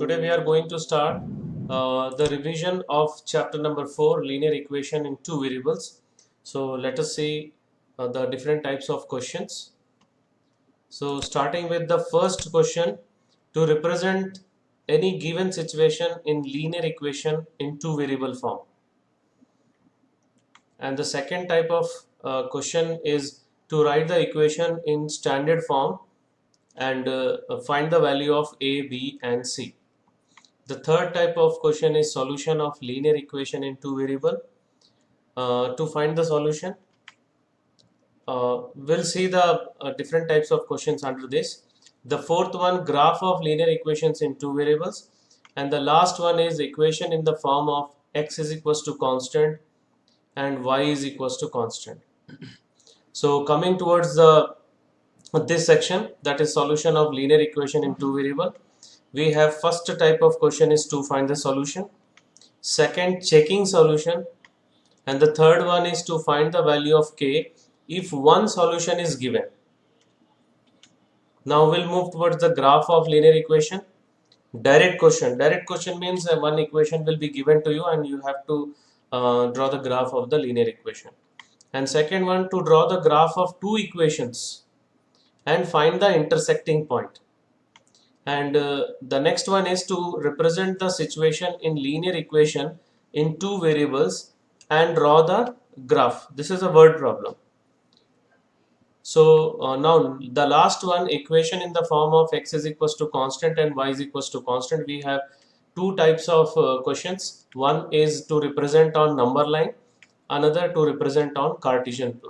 Today we are going to start the revision of chapter number 4, linear equation in two variables. So let us see the different types of questions. So starting with the first question, to represent any given situation in linear equation in two variable form. And the second type of question is to write the equation in standard form and find the value of a, b and c. The third type of question is solution of linear equation in two variable. To find the solution, we'll see the different types of questions under this. The fourth one, graph of linear equations in two variables. And the last one is equation in the form of x is equals to constant and y is equals to constant. So coming towards this section, that is solution of linear equation in two variable, we have first type of question is to find the solution, second checking solution, and the third one is to find the value of k if one solution is given. Now we'll move towards the graph of linear equation. Direct question means one equation will be given to you and you have to draw the graph of the linear equation. And second one, to draw the graph of two equations and find the intersecting point. And the next one is to represent the situation in linear equation in two variables and draw the graph. This is a word problem. So now the last one, equation in the form of x is equals to constant and y is equals to constant. We have two types of questions. One is to represent on number line, another to represent on Cartesian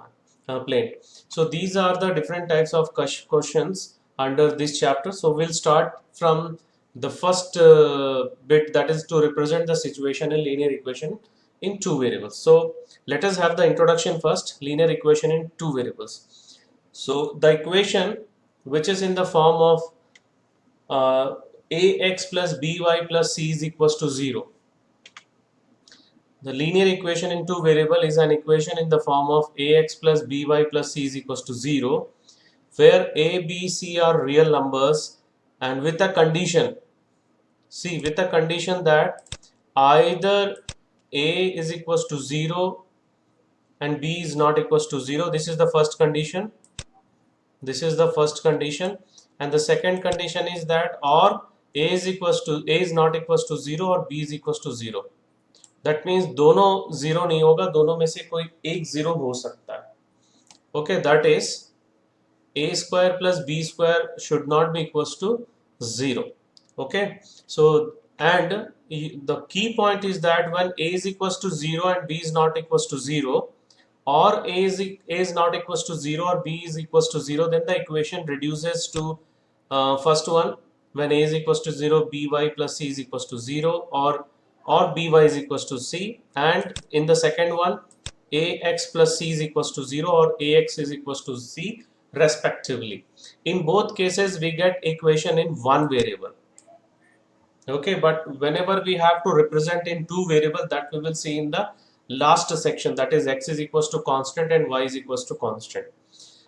plane. So these are the different types of questions under this chapter. So we'll start from the first bit, that is to represent the situation in linear equation in two variables. So let us have the introduction first, linear equation in two variables. So the equation which is in the form of ax plus by plus c is equals to 0. The linear equation in two variable is an equation in the form of ax plus by plus c is equals to 0, where a, b, c are real numbers and with a condition. See, with a condition that either a is equals to 0 and b is not equals to 0. This is the first condition. This is the first condition, and the second condition is that or a is not equals to 0 or b is equals to 0. That means दोनों 0 नहीं होगा, दोनों में से कोई एक 0 हो सकता है. Okay, that is a square plus b square should not be equals to 0. Okay, so and the key point is that when a is equals to 0 and b is not equals to 0, or a is not equals to 0 or b is equals to 0, then the equation reduces to first one, when a is equals to 0, by plus c is equals to 0, or by is equals to c, and in the second one, ax plus c is equals to 0 or ax is equals to c respectively. In both cases we get equation in one variable. Okay, but whenever we have to represent in two variable, that we will see in the last section, that is x is equals to constant and y is equals to constant.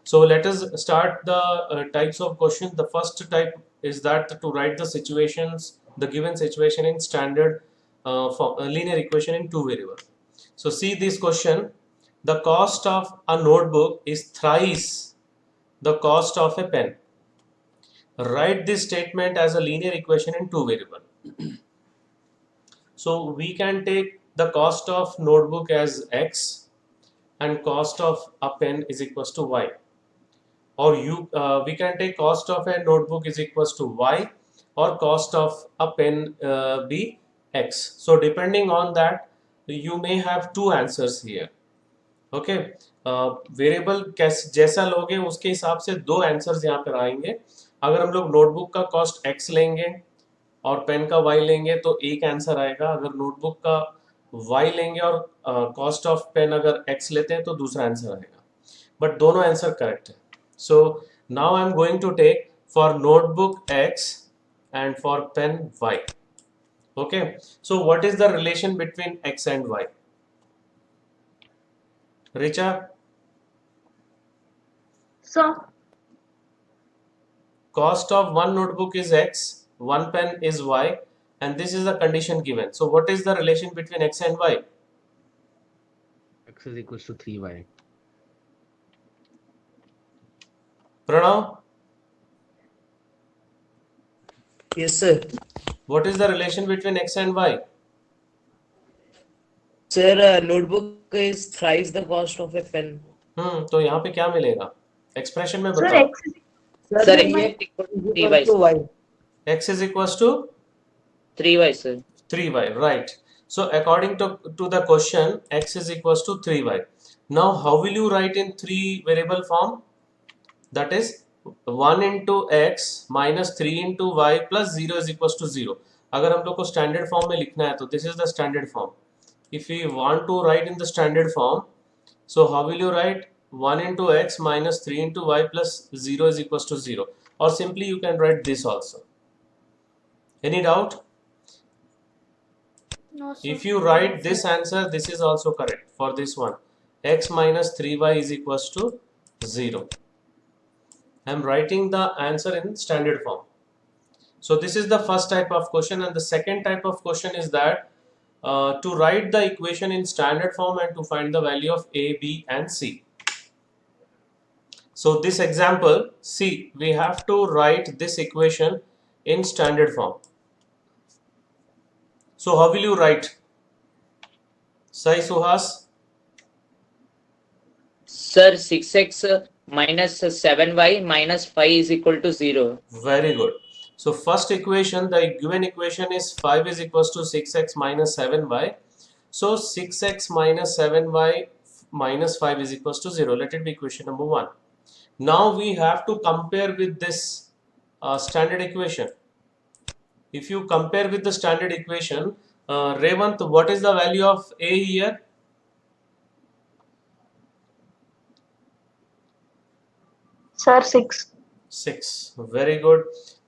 So let us start the types of questions. The first type is that to write the situations, the given situation in standard linear equation in two variable. So see this question, the cost of a notebook is thrice the cost of a pen. Write this statement as a linear equation in two variable. So we can take the cost of notebook as x and cost of a pen is equals to y, or we can take cost of a notebook is equals to y or cost of a pen be x. So depending on that, you may have two answers here. Okay, variable जैसा लोगे उसके हिसाब से दो answers यहाँ पर आएंगे. अगर हम लोग नोटबुक का कॉस्ट x लेंगे और पेन का y लेंगे तो एक आंसर आएगा. अगर नोटबुक का y लेंगे और कॉस्ट ऑफ पेन अगर x लेते हैं तो दूसरा आंसर आएगा. बट दोनों आंसर करेक्ट है. So now I am going to take for notebook x and for pen y. Okay, so what is the relation between x and y? Richa? So, cost of one notebook is x, one pen is y, and this is the condition given. So what is the relation between x and y? X is equals to 3y. Pranav, Yes, sir. what is the relation between x and y? Sir, notebook is thrice the cost of a pen. तो यहाँ पे क्या मिलेगा? Expression में Sir, बताओ. x Sir, x x is equal to y. X is equals to 3y, sir. 3y, right? So according to the question, x is equals to 3y. Now how will you write in 3 variable form? That is 1 into x minus 3 into y plus 0 is equals to 0. अगर हम लोग को standard form में लिखना है तो this is the standard form. If we want to write in the standard form, so how will you write 1 into x minus 3 into y plus 0 is equals to 0, or simply you can write this also. Any doubt? No, sir. If you write this answer, this is also correct for this one. X minus 3y is equals to 0. I am writing the answer in standard form. So this is the first type of question, and the second type of question is that to write the equation in standard form and to find the value of a, b and c. So this example, see, we have to write this equation in standard form. So how will you write? Sai Suhas? Sir, 6x minus 7y minus 5 is equal to 0. Very good. So first equation, the given equation is 5 is equals to 6x minus 7y. So 6x minus 7y minus 5 is equals to 0. Let it be equation number 1. Now we have to compare with this standard equation. If you compare with the standard equation, Revant, what is the value of a here? Sir, 6. 6. Very good.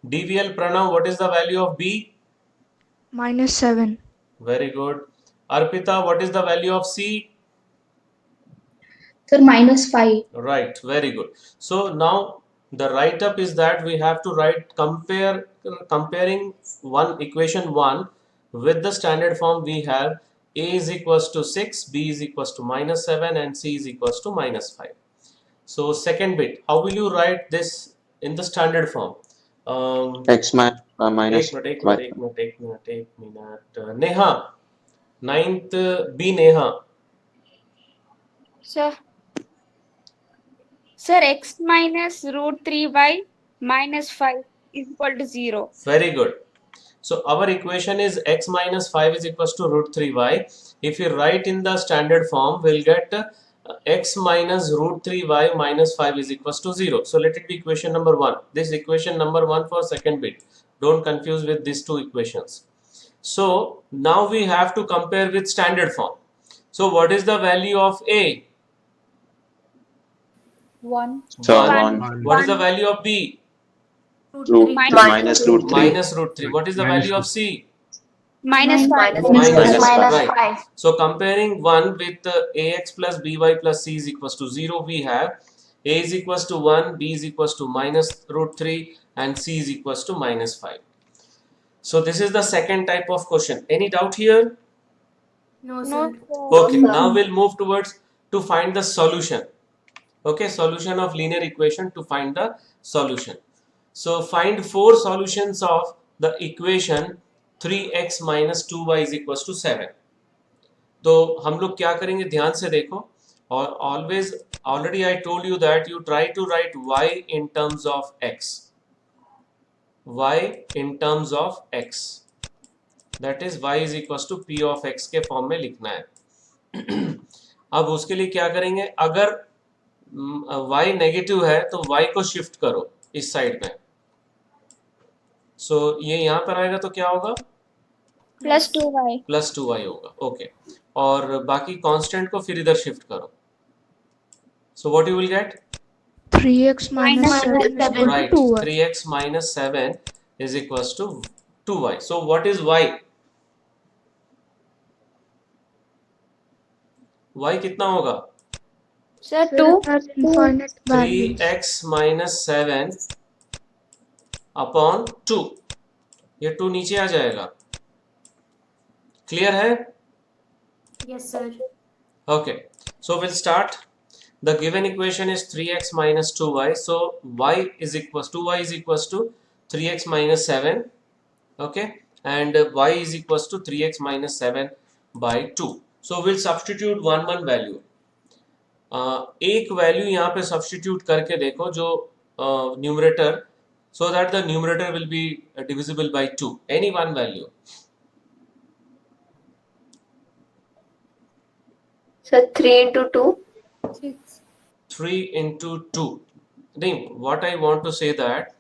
DVL Pranav, what is the value of b? -7. Very good. Arpita, what is the value of c? Sir, -5. Right, very good. So now the write up is that we have to write comparing one equation 1 with the standard form. We have a is equals to 6, b is equals to -7 and c is equals to -5. So second bit, how will you write this in the standard form? X minus एक y. Minute Neha, 9th B Neha. Sir, x minus root 3y minus 5 is equal to 0. Very good. So our equation is x minus 5 is equals to root 3y. If you write in the standard form, we'll get x minus root 3y minus 5 is equals to 0. So let it be equation number 1. This equation number 1 for second bit. Don't confuse with these two equations. So now we have to compare with standard form. So what is the value of a? 1. So One. 1 What is the value of b? root Minus root 3. Minus root 3. What is the Minus value of c? minus 5. Minus Right. 5. So comparing 1 with ax plus by plus c is equals to 0, we have a is equals to 1, b is equals to minus root 3 and c is equals to minus 5. So this is the second type of question. Any doubt here? No, No, sir. Okay, now we'll move towards to find the solution. Okay, solution of linear equation to find the solution. So find 4 solutions of the equation 3x minus 2y is equals to 7. तो हम लोग क्या करेंगे, ध्यान से देखो. और always, already I told you that you try to write y in terms of x. Y in terms of x. That is y is equals to p of x के फॉर्म में लिखना है. अब उसके लिए क्या करेंगे, अगर y नेगेटिव है तो y को शिफ्ट करो इस साइड में. सो ये यहाँ पर आएगा तो क्या होगा, plus 2y. प्लस 2y होगा. ओके, और बाकी कांस्टेंट को फिर इधर शिफ्ट करो. So what you will gate, 3x minus Minus 7 is equal to right, 2y. 3x minus 7 is equals to 2y. So what is y? y कितना होगा, Sir, 2. Infinite values. 3x minus 7 upon 2. ये 2 नीचे आ जाएगा. Clear है? Yes, sir. Okay, so we'll start. The given equation is 3x minus 2y. So y is equals 2y is equals to 3x minus 7. Okay, and y is equals to 3x minus 7 by 2. So we'll substitute one value. एक value यहाँ पे substitute करके देखो जो numerator, so that the numerator will be divisible by 2. Any one value. So 3 into 2. 6. 3 into 2. Then what I want to say that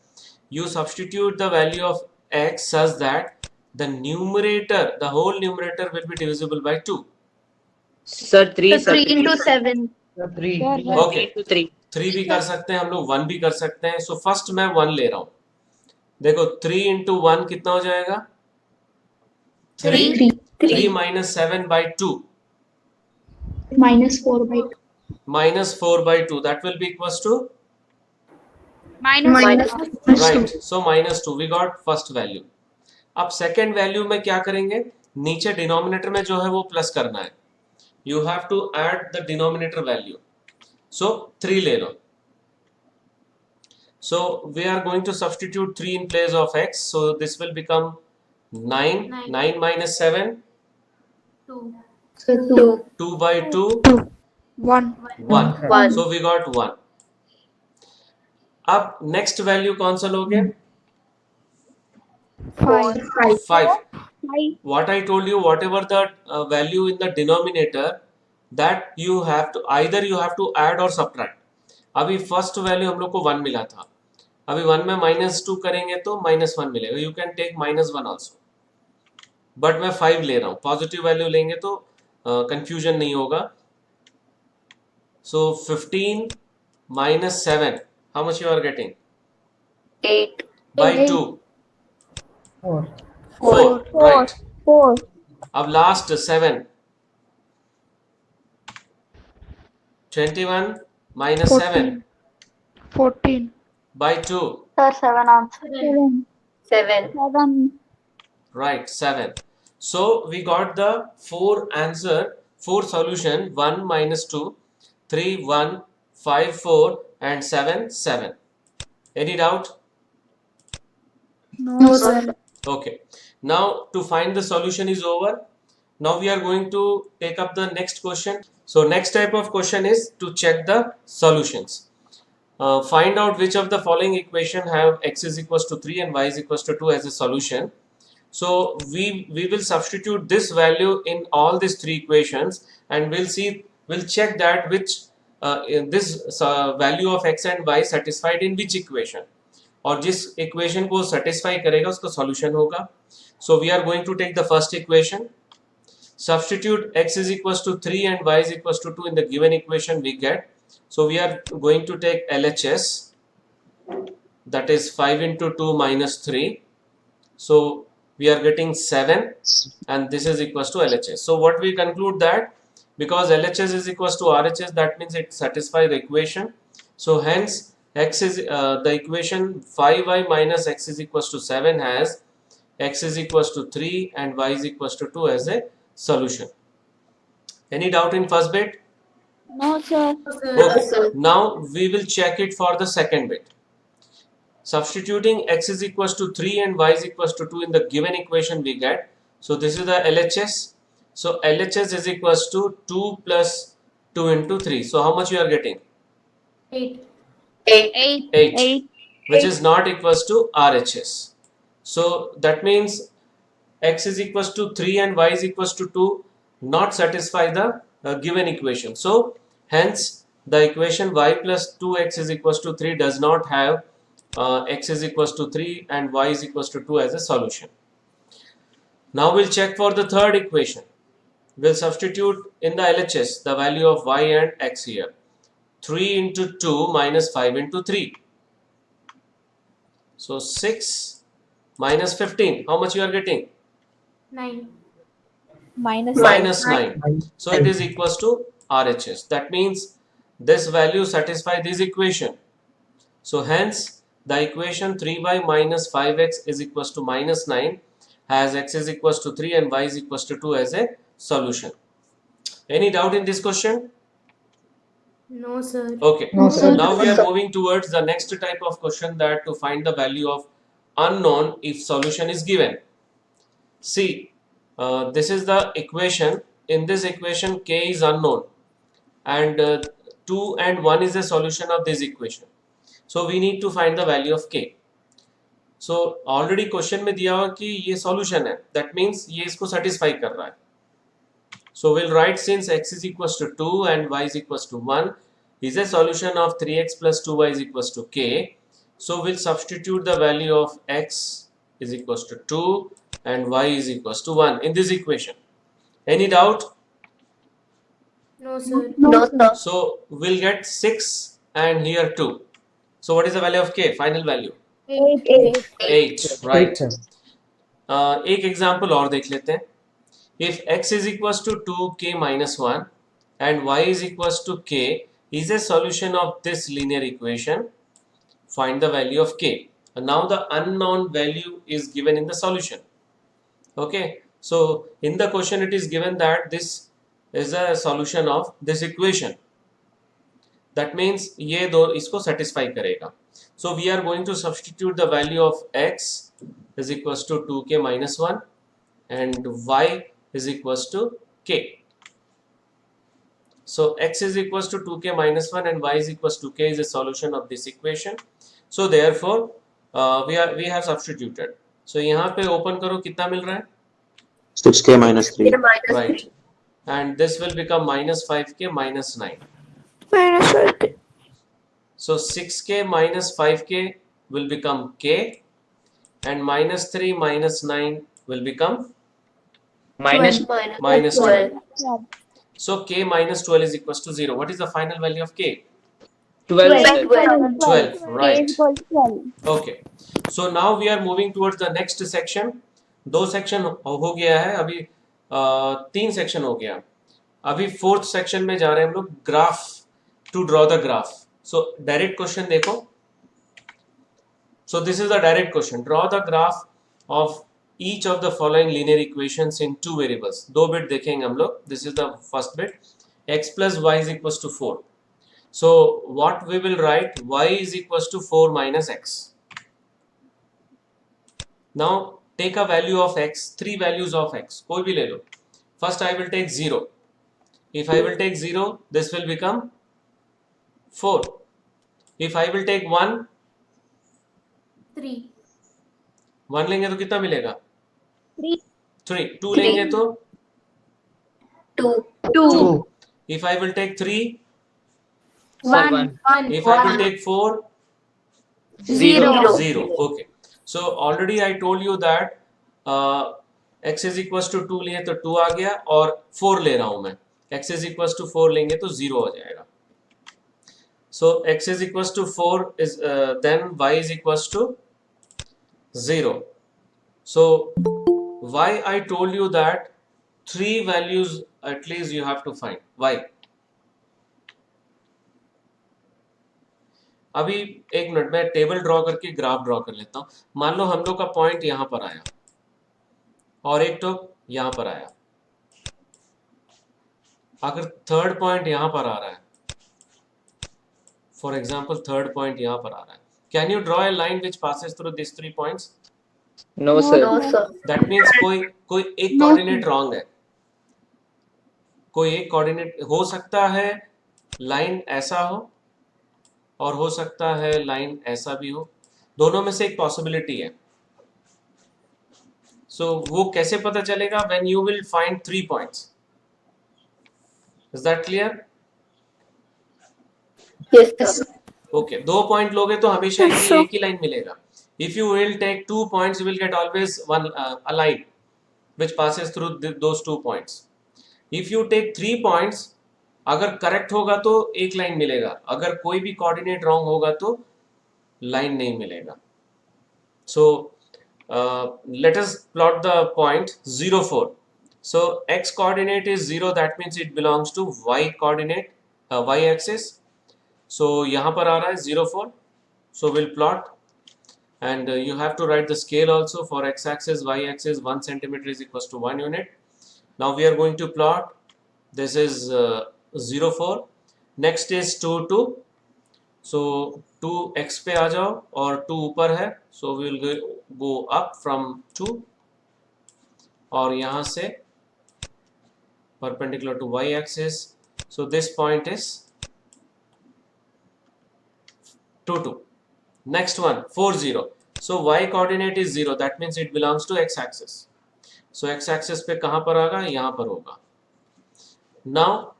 you substitute the value of x such that the numerator, the whole numerator will be divisible by 2. Sir, 3 So 3 into 7. 3. Okay. 3 into 3. 3 भी कर सकते हैं हम लोग, 1 भी कर सकते हैं. So first मैं 1 ले रहा हूँ. देखो 3 into 1 कितना हो जाएगा? 3. 3 minus 7 by 2. Minus 4 by 2. Minus 4 by 2. That will be equals to? minus Right. So minus 2. We got first value. अब second value में क्या करेंगे? नीचे denominator में जो है वो प्लस करना है. You have to add the denominator value. So 3 ले लो. So we are going to substitute 3 in place of x. So this will become 9. 9 minus 7. 2. So 2. 2 by 2. 1. 1. 1. So we got 1. अब next value कौन सा लोगे? 5. 5. I What I told you, whatever the value in the denominator, that you have to either you have to add or subtract. अभी first value हम लोग को 1 मिला था. अभी 1 में -2 करेंगे तो -1 मिलेगा. You can take -1 also. But मैं 5 ले रहा हूँ. Positive value लेंगे तो confusion नहीं होगा. So 15 minus 7. How much you are getting? 8. By 2. 4. 4. Right. 4 अब last 7. 21 minus 7 14. by 2. Sir, 7 answer. 7 7. 7 Right, 7. So we got the 4 answer, 4 solution, 1 minus 2, 3, 1, 5, 4 and 7, 7. Any doubt? No, sir. Okay. Now to find the solution is over. Now we are going to take up the next question. So next type of question is to check the solutions. Find out which of the following equation have x is equals to 3 and y is equals to 2 as a solution. So we will substitute this value in all these 3 equations and we'll check that which in this value of x and y satisfied in which equation. और जिस equation को satisfy करेगा उसका solution होगा. So we are going to take the first equation. Substitute x is equals to 3 and y is equals to 2 in the given equation we get. So we are going to take LHS, that is 5 into 2 minus 3. So we are getting 7 and this is equals to LHS. So what we conclude that because LHS is equals to RHS, that means it satisfies the equation. So hence x is the equation 5y minus x is equals to 7 has x is equals to 3 and y is equals to 2 as a solution. Any doubt in first bit? No, sir. Okay. Now we will check it for the second bit. Substituting x is equals to 3 and y is equals to 2 in the given equation we get. So this is the LHS. So LHS is equals to 2 plus 2 into 3. So how much you are getting? 8. 8 8. Which is not equals to RHS. So that means x is equals to 3 and y is equals to 2 not satisfy the given equation. So hence the equation y plus 2x is equals to 3 does not have x is equals to 3 and y is equals to 2 as a solution. Now we'll check for the third equation. We'll substitute in the LHS the value of y and x here. 3 into 2 minus 5 into 3. So 6 minus 15. How much you are getting? 9. minus Minus 9. So it is equals to RHS. That means this value satisfies this equation. So hence the equation 3y minus 5x is equals to minus 9 has x is equals to 3 and y is equals to 2 as a solution. Any doubt in this question? No, sir. Okay. No, sir. Now we are moving towards the next type of question, that to find the value of unknown if solution is given. See, this is the equation. In this equation, k is unknown, and 2 and 1 is the solution of this equation. So we need to find the value of k. So already question में दिया हुआ कि ये solution है. That means ये इसको satisfy कर रहा है. So we'll write, since x is equals to 2 and y is equals to 1 is a solution of 3x plus 2y is equals to k. So we'll substitute the value of x is equals to 2 and y is equals to 1 in this equation. Any doubt? No, sir. No, sir. So we'll get 6 and here 2. So what is the value of k? Final value? 8. 8, right? sir. एक example और देख लेते हैं. If x is equals to 2k minus 1 and y is equals to k is a solution of this linear equation, find the value of k. And now the unknown value is given in the solution. Okay, so in the question it is given that this is a solution of this equation. That means ये दो इसको satisfy करेगा. So we are going to substitute the value of x is equals to 2k minus 1 and y is equals to k. So x is equals to 2k minus 1 and y is equals to k is a solution of this equation. So therefore we have substituted. So यहाँ पे open करो, कितना मिल रहा है? 6k minus 3. Right. And this will become minus 5k minus 9. Minus 5k. So 6k minus 5k will become k, and minus 3 minus 9 will become minus minus 12. 12. So k minus 12 is equals to 0. What is the final value of k? 12, sir. 12, right. K is equal to 12. Okay. So now we are moving towards the next section. 2 section हो गया है अभी, 3 section हो गया. अभी 4th section में जा रहे हैं हम लोग, graph, to draw the graph. So direct question देखो. So this is the direct question. Draw the graph of each of the following linear equations in 2 variables. 2 bit देखेंगे हम लोग. This is the first bit. X plus y is equals to 4. So what we will write? Y is equals to 4 minus x. Now take a value of x, 3 values of x. कोई भी ले लो. First I will take 0. If I will take 0, this will become 4. If I will take 1, 3. 1 लेंगे तो कितना मिलेगा? 3. 3. 2 लेंगे तो 2. 2. If I will take 3, Sir, 1. 1. if I will take 4, 0. 0. Okay. So already I told you that x is equals to 2 लिए तो 2 आ गया, और 4 ले रहा हूं मैं. x is equals to 4 लेंगे तो 0 हो जाएगा. So x is equals to 4 is then y is equals to 0. So why I told you that 3 values at least you have to find. Why? अभी एक मिनट में टेबल ड्रॉ करके graph draw कर लेता हूं. मान लो हम लोग का पॉइंट यहां पर आया और एक तो यहां पर आया. अगर थर्ड पॉइंट यहां पर आ रहा है, फॉर एग्जांपल थर्ड पॉइंट यहां पर आ रहा है, can you draw a line which passes through this 3 points? No, sir. No, sir. That means कोई एक कोऑर्डिनेट रॉन्ग है. कोई एक कोऑर्डिनेट हो सकता है लाइन ऐसा हो और हो सकता है लाइन ऐसा भी हो. दोनों में से एक पॉसिबिलिटी है. सो वो कैसे पता चलेगा? When you will find 3 points. Is that clear? Yes, sir. Okay. 2 point लोगे तो हमेशा एक ही लाइन मिलेगा. If you will take 2 points you will get always one a line which passes through those 2 points. If you take 3 points, अगर correct होगा तो एक लाइन मिलेगा, अगर कोई भी कोऑर्डिनेट रॉन्ग होगा तो लाइन नहीं मिलेगा. So let us plot the point 0 4. So x coordinate is 0, that means it belongs to y coordinate, y axis. So यहाँ पर आ रहा है 0 4. So we'll plot. and you have to write the scale also. For x-axis, y-axis, 1 centimeter is equals to 1 unit. Now we are going to plot. This is 0 4. Next is 2 2. So 2 x पे आ जाओ और 2 ऊपर है, so we will go up from 2 और यहाँ से perpendicular to y axis. So this point is 2 2. Next one 4 0. So y coordinate is 0, that means it belongs to x axis. So x axis पे कहाँ पर आएगा? यहाँ पर होगा. Now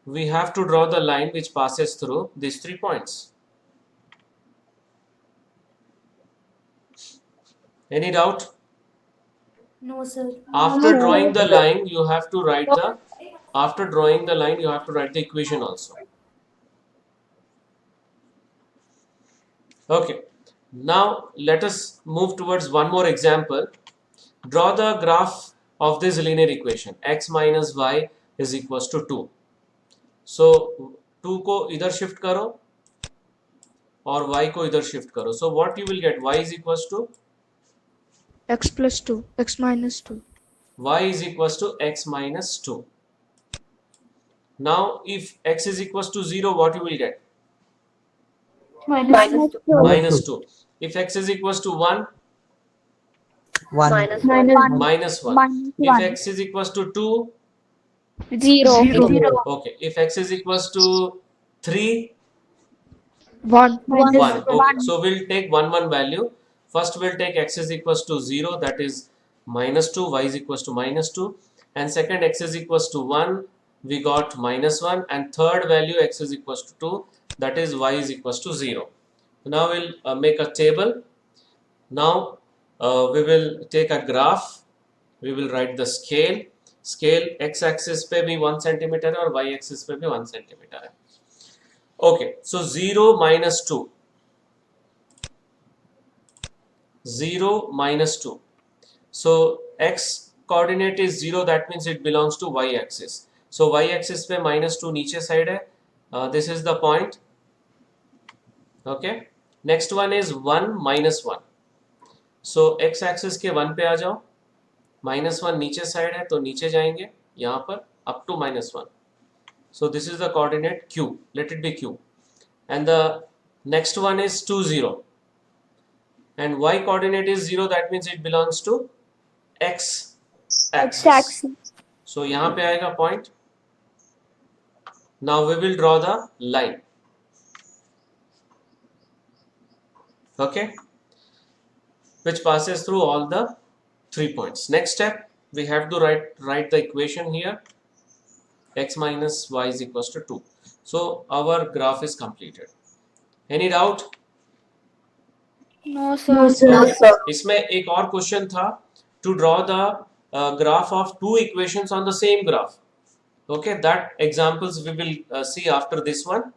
we have to draw the line which passes through these 3 points. Any doubt? No, sir. After drawing the line, you have to write the. After drawing the line, you have to write the equation also. Okay. Now let us move towards one more example. Draw the graph of this linear equation. X minus y is equals to 2. So 2 को इधर shift करो और y को इधर shift करो. So what you will get? Y is equals to X plus 2. X minus 2. y is equals to x minus 2. Now if x is equals to 0, what you will get? Minus 2. Minus 2. If x is equals to 1, Minus 1. minus 1. Minus If 1. x is equals to 2, 0. okay. If x is equals to 3, 1. 1. One. Okay. So we'll take 1 1 value. First we'll take x is equals to 0, that is minus 2, y is equals to minus 2. And second, x is equals to 1, we got minus 1. And third value, x is equals to 2, that is y is equals to 0. Now we'll make a table. Now we will take a graph. We will write the scale. Scale x axis पे भी 1 centimeter है और y axis पे भी 1 centimeter है. Okay, so 0 minus 2. 0 minus 2. So x coordinate is 0, that means it belongs to y axis. So y axis पे minus 2 नीचे side है. This is the point. Okay. Next one is 1 minus 1. So x axis के 1 पे आ जाओ. Minus 1 नीचे side है तो नीचे जाएंगे यहाँ पर up to minus 1. So this is the coordinate q. Let it be q. And the next one is 2 0. And y coordinate is 0, that means it belongs to x axis. So यहाँ पे आएगा point. Now we will draw the line. Okay, which passes through all the 3 points. Next step, we have to write the equation here. X minus y is equals to 2. So our graph is completed. Any doubt? No, sir. No, sir. इसमें एक और question था, to draw the graph of two equations on the same graph. Okay, that examples we will see after this one.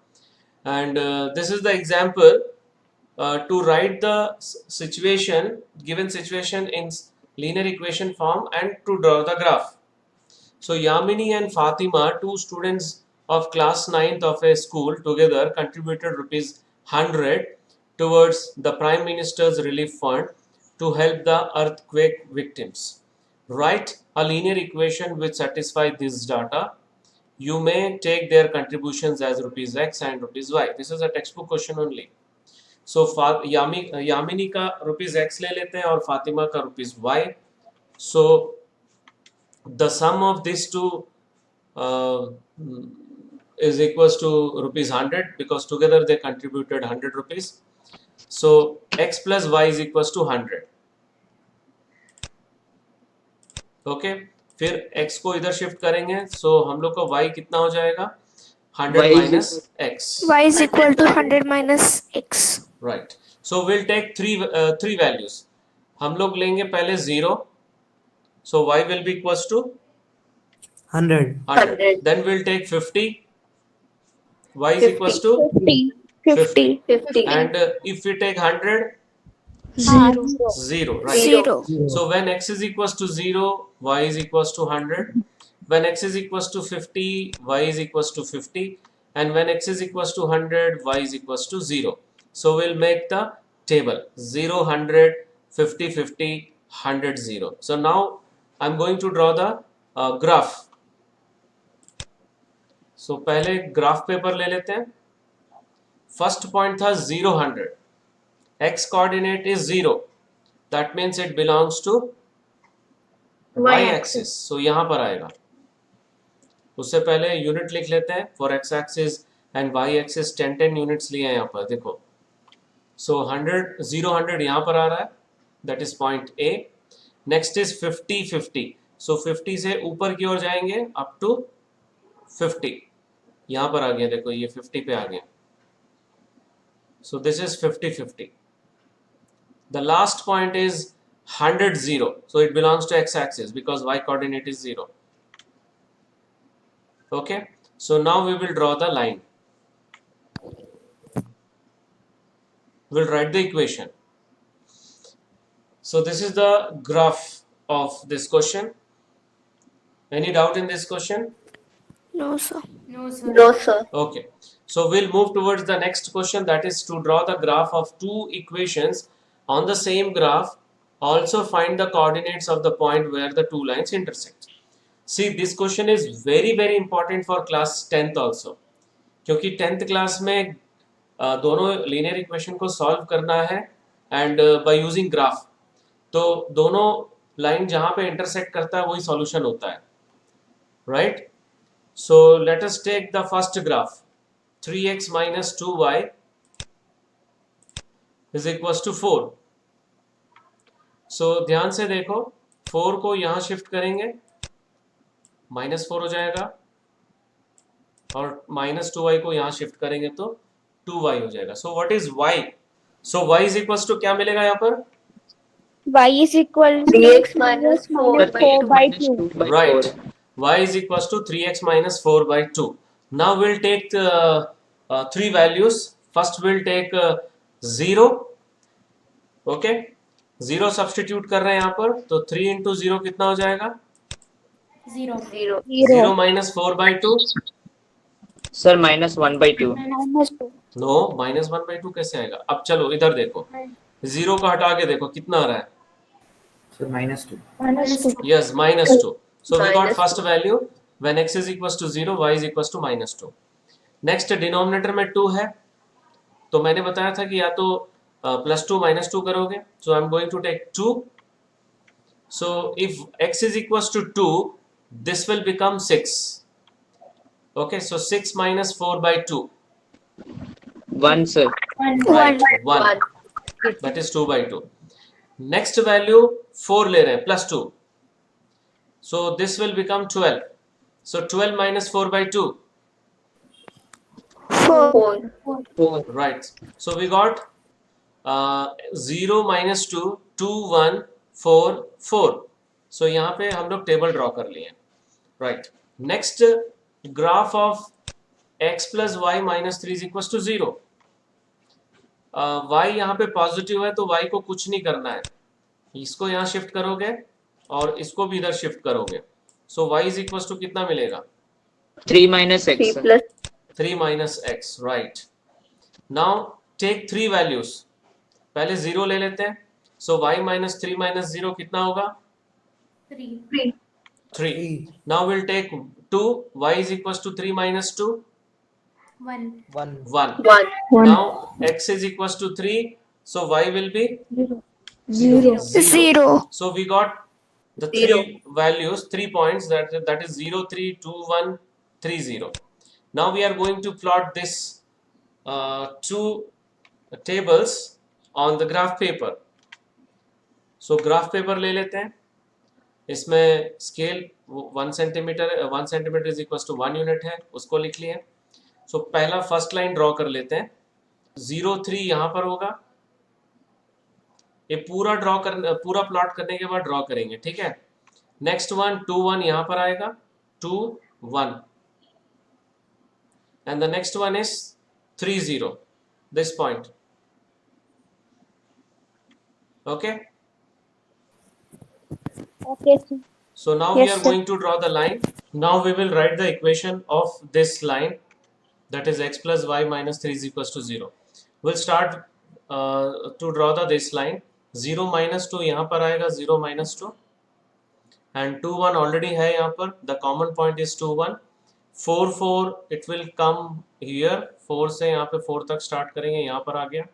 And this is the example to write the given situation in linear equation form and to draw the graph. So Yamini and Fatima, two students of class 9th of a school, together contributed rupees 100 towards the Prime Minister's Relief Fund to help the earthquake victims. Write a linear equation which satisfies this data. You may take their contributions as rupees x and rupees y. This is a textbook question only. So Yamini का rupees x ले लेते हैं और Fatima का rupees y. So the sum of these two is equals to rupees 100 because together they contributed 100 rupees. So x plus y is equals to 100. Okay, फिर x को इधर shift करेंगे, so हम लोग का y कितना हो जाएगा? 100 minus x. Y is equal to 100 minus x. Right. So we'll take three values. हम लोग लेंगे पहले 0. So y will be equals to 100. 100. Then we'll take 50. Y is equals to 50. 50. And if we take 100, 0. 0. Right. 0. So when x is equals to 0, y is equals to 100. When x is equals to 50, y is equals to 50. And when x is equals to 100, y is equals to 0. So we'll make the table 0, 100, 50, 50, 100, 0. So now I'm going to draw the graph. So पहले graph paper ले लेते हैं. First point था 0, 100. X coordinate is 0. That means it belongs to y axis. So यहाँ पर आएगा. उससे पहले यूनिट लिख लेते हैं. For x axis and y axis 10 units लिए हैं यहाँ पर. देखो. So 100, 0, 100 यहाँ पर आ रहा है. That is point A. Next is 50, 50. So 50 से ऊपर की ओर जाएंगे up to 50. यहाँ पर आ गया. देखो ये 50 पे आ गया. So this is 50, 50. The last point is 100, 0. So it belongs to x-axis because y coordinate is 0. Okay. So now we will draw the line. We'll write the equation. So this is the graph of this question. Any doubt in this question? No, sir. No, sir. No, sir. Okay. So we'll move towards the next question, that is to draw the graph of two equations on the same graph. Also find the coordinates of the point where the two lines intersect. See, this question is very very important for class 10th also. क्योंकि 10th class में दोनों linear equation को solve करना है and by using graph. तो दोनों line जहाँ पे इंटरसेक्ट करता है वही सॉल्यूशन होता है. Right. So let us take the first graph. 3x minus 2y is equals to 4. So ध्यान से देखो, 4 को यहाँ शिफ्ट करेंगे, -4 हो जाएगा, और -2y को यहाँ शिफ्ट करेंगे तो 2y हो जाएगा. So what is y? So y is equals to क्या मिलेगा यहाँ पर? Y is equal to 3x minus 4 by 2. Right. Y is equals to 3x minus 4 by 2. Now we'll take three values. First we'll take 0. Okay. 0 substitute कर रहे हैं यहाँ पर. तो 3 into 0 कितना हो जाएगा? 0. 0. 0 minus 4 by 2. Sir, minus 1 by 2. -2. No, minus 1 by 2 कैसे आएगा? अब चलो इधर देखो. 0 का हटा के देखो कितना आ रहा है? -2. Yes, minus 2. So we got Minus first 2. value when x is equals to 0, y is equals to -2. Next denominator में 2 है, तो मैंने बताया था कि या तो +2 -2 करोगे. So I'm going to take 2. So if x is equals to 2, this will become 6. Okay, so 6 minus 4 by 2. 1, sir. Right, 1. 1. That is 2 by 2. Next value 4 ले रहे हैं, +2. So this will become 12. So 12 minus 4 by 2. 4. 4. Right. So we got 0 minus 2, 2, 1, 4, 4. So यहाँ पे हम लोग table draw कर लिए. Right. Next graph of x plus y minus 3 is equals to 0. y यहाँ पे पॉजिटिव है तो y को कुछ नहीं करना है. इसको यहाँ शिफ्ट करोगे और इसको भी इधर शिफ्ट करोगे. So y is equals to कितना मिलेगा? 3 minus x. 3 sir. plus 3 minus x. Right. Now take 3 values. पहले 0 ले लेते हैं. So y minus 3 minus 0 कितना होगा? 3. 3. 3. Now we'll take 2. Y is equals to 3 minus 2. 1. 1. 1. Now x is equals to 3. So y will be 0. 0. So we got the 3 values, 3 points, that is 0, 3, 2, 1, 3, 0. Now we are going to plot this two tables on the graph paper. So graph paper ले लेते हैं. इसमें scale 1 centimetre, 1 centimetre is equal to 1 unit है, उसको लिख लिए. सो पहला first line draw कर लेते हैं. 0, 3 यहाँ पर होगा. ये पूरा पूरा प्लॉट करने के बाद ड्रॉ करेंगे, ठीक है. नेक्स्ट 1, 2, 1 यहाँ पर आएगा. 2, 1 and the next one is 3, 0, this point. Okay. Okay, sir. So now Yes, we are sir. going to draw the line. Now we will write the equation of this line, that is x plus y minus 3 is equals to 0. We'll start to draw the this line. 0 minus 2 यहाँ पर आएगा, 0 minus 2 and 2 1 already है यहाँ पर. The common point is 2 1. 4 4 it will come here. 4 से यहाँ पे 4 तक start करेंगे, यहाँ पर आ गया.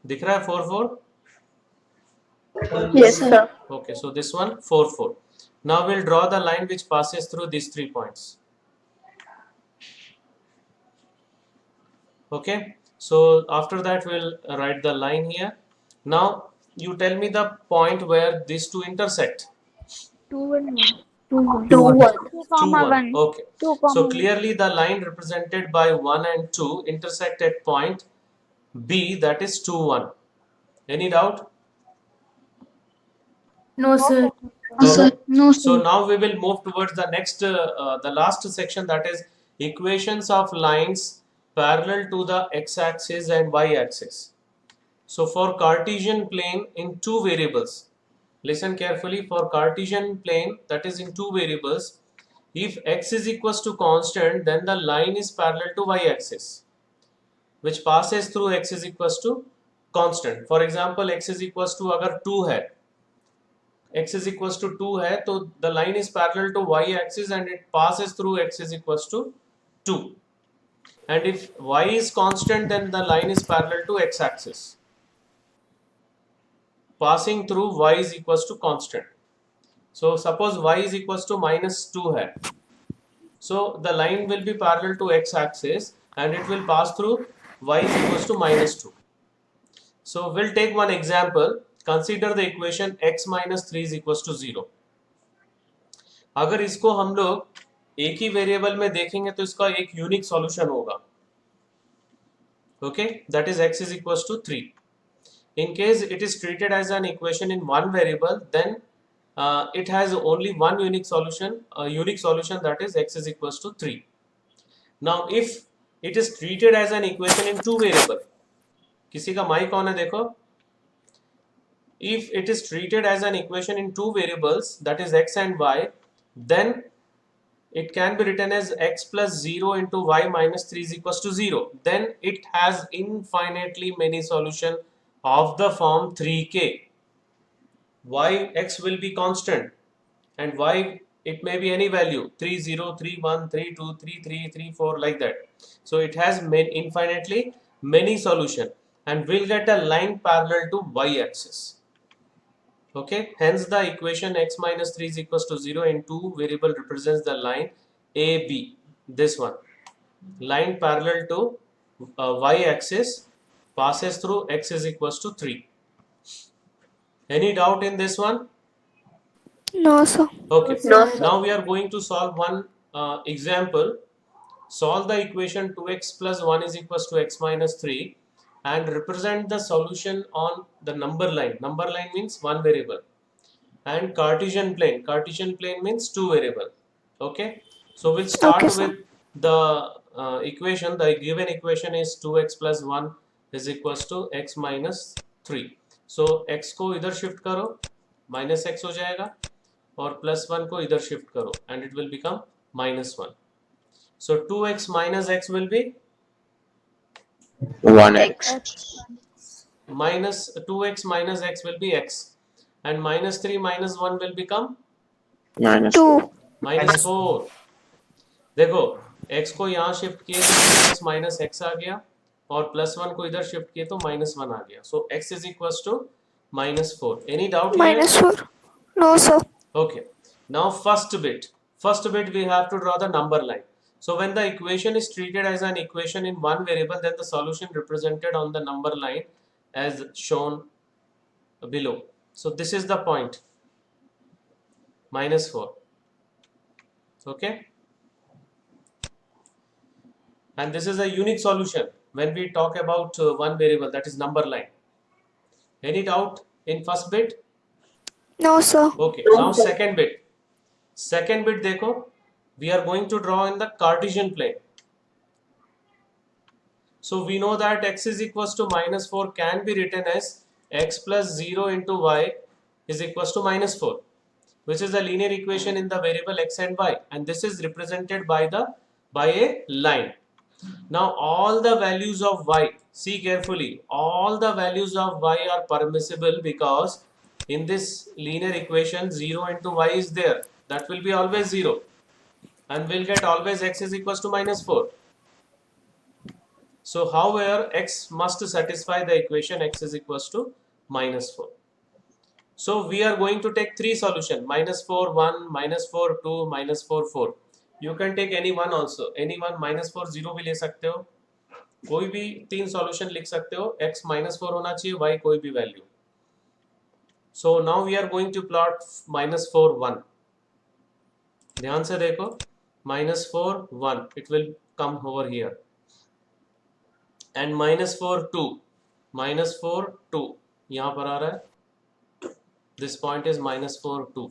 दिख रहा है 4 4? Yes, sir. Okay, so this one 4 4. Now we'll draw the line which passes through these 3 points. Okay, so after that we'll write the line here. Now you tell me the point where these two intersect. 2 and 1. 2 1. 2 1. 2 2 comma 1. 1. Okay, 2 comma so 1. clearly the line represented by 1 and 2 intersect at point B, that is 2 1. Any doubt? No, sir. Okay. No, So now we will move towards the next, the last section, that is equations of lines parallel to the x-axis and y-axis. So for Cartesian plane in 2 variables, listen carefully, for Cartesian plane that is in 2 variables, if x is equals to constant, then the line is parallel to y-axis, which passes through x is equals to constant. For example, x is equals to अगर 2 है, x is equals to 2 है, तो the line is parallel to y axis and it passes through x is equals to 2. And if y is constant, then the line is parallel to x axis, passing through y is equals to constant. So suppose y is equals to minus 2 है, so the line will be parallel to x axis and it will pass through y is equals to minus 2. So we'll take one example. Consider the equation x minus 3 is equals to 0. अगर इसको हम लोग एक ही variable में देखेंगे तो इसका एक यूनिक सॉल्यूशन होगा. Okay, that is x is equals to 3. In case it is treated as an equation in one variable, then it has only one unique solution, that is x is equals to 3. Now if it is treated as an equation in two variable, किसी का mic on है देखो. If it is treated as an equation in two variables, that is x and y, then it can be written as x plus 0 into y minus 3 is equals to 0. Then it has infinitely many solution of the form 3k. Y, x will be constant and y, it may be any value, 3 0, 3 1, 3 2, 3 3, 3 4, like that. So it has infinitely many solution and we'll get a line parallel to y axis. Okay, hence the equation x minus 3 is equals to 0 in two variable represents the line AB. This one, line parallel to y axis, passes through x is equals to 3. Any doubt in this one? No, sir. Okay, No, sir. now we are going to solve one example. Solve the equation 2x plus 1 is equals to x minus 3 and represent the solution on the number line. Number line means one variable. And Cartesian plane. Cartesian plane means two variable. Okay. So we'll start Okay, sir. with the equation. The given equation is 2x plus 1 is equals to x minus 3. So x को इधर shift करो, minus x हो जाएगा, और plus 1 को इधर shift करो, and it will become minus 1. So 2x minus x will be 1x. minus 2x minus x will be x, and minus 3 minus 1 will become Minus 2. minus 4. देखो x को यहाँ shift किए तो 2x minus x आ गया, और plus 1 को इधर shift किए तो minus 1 आ गया. So x is equals to minus 4. Any doubt here? Minus 4. No, sir. Okay. Now first bit we have to draw the number line. So when the equation is treated as an equation in one variable, then the solution represented on the number line as shown below. So this is the point, minus 4. Okay. And this is a unique solution when we talk about one variable, that is number line. Any doubt in first bit? No, sir. Okay, now second bit. Second bit देखो, we are going to draw in the Cartesian plane. So we know that x is equals to minus 4 can be written as x plus 0 into y is equals to minus 4, which is a linear equation in the variable x and y, and this is represented by a line. Now all the values of y, see carefully, all the values of y are permissible because in this linear equation 0 into y is there, that will be always 0, and we'll get always x is equals to minus 4. So however, x must satisfy the equation x is equals to minus 4. So we are going to take three solutions, minus 4 1, minus 4 2, minus 4 4. You can take any one also, any one, minus 4 0 भी ले सकते हो, कोई भी तीन solution लिख सकते हो, x minus 4 होना चाहिए, y कोई भी value. So now we are going to plot minus 4 1. ध्यान से देखो, minus 4 1, it will come over here, and minus 4 2, minus 4 2 यहाँ पर आ रहा है. This point is minus 4 2,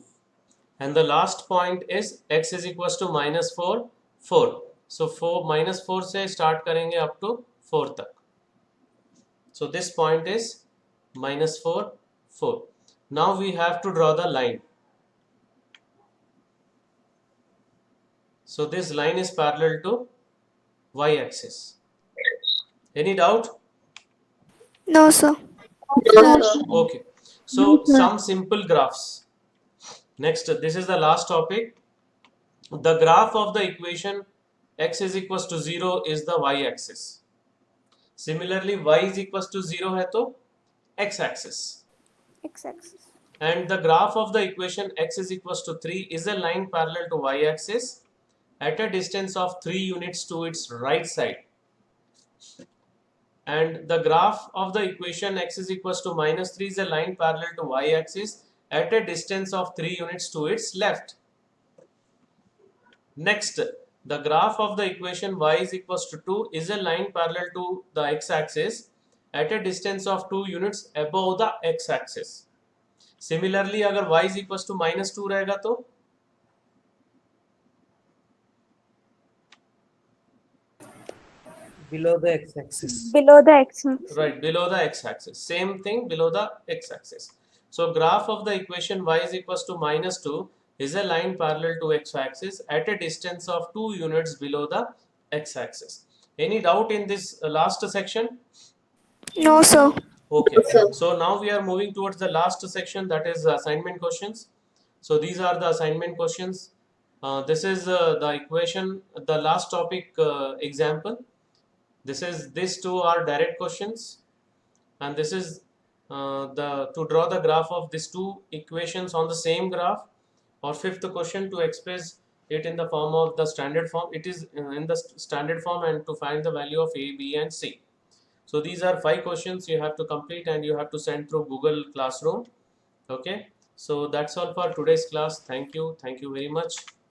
and the last point is x is equals to minus 4 4. So 4 minus 4 से start करेंगे up to 4 तक. So this point is minus 4 4. Now we have to draw the line. So this line is parallel to y-axis. Any doubt? No, sir. Okay. So some simple graphs. Next, this is the last topic. The graph of the equation x is equals to 0 is the y-axis. Similarly, y is equals to 0 है तो x-axis. X-axis. And the graph of the equation x is equals to 3 is a line parallel to y-axis at a distance of 3 units to its right side. And the graph of the equation x is equals to minus 3 is a line parallel to y-axis at a distance of 3 units to its left. Next, the graph of the equation y is equals to 2 is a line parallel to the x-axis at a distance of 2 units above the x-axis. Similarly, अगर y is equals to minus 2 रहेगा तो Below the x-axis. Below the x-axis. right below the x-axis. Same thing below the x-axis. So graph of the equation y is equals to minus 2 is a line parallel to x-axis at a distance of 2 units below the x-axis. Any doubt in this last section? No, sir. Okay. So now we are moving towards the last section, that is assignment questions. So these are the assignment questions. This is the equation, the last topic example. These two are direct questions, and this is to draw the graph of these two equations on the same graph, or fifth question to express it in the form of the standard form. It is in the standard form, and to find the value of a, b and c. So these are 5 questions you have to complete, and you have to send through Google Classroom. Okay, so that's all for today's class. Thank you very much.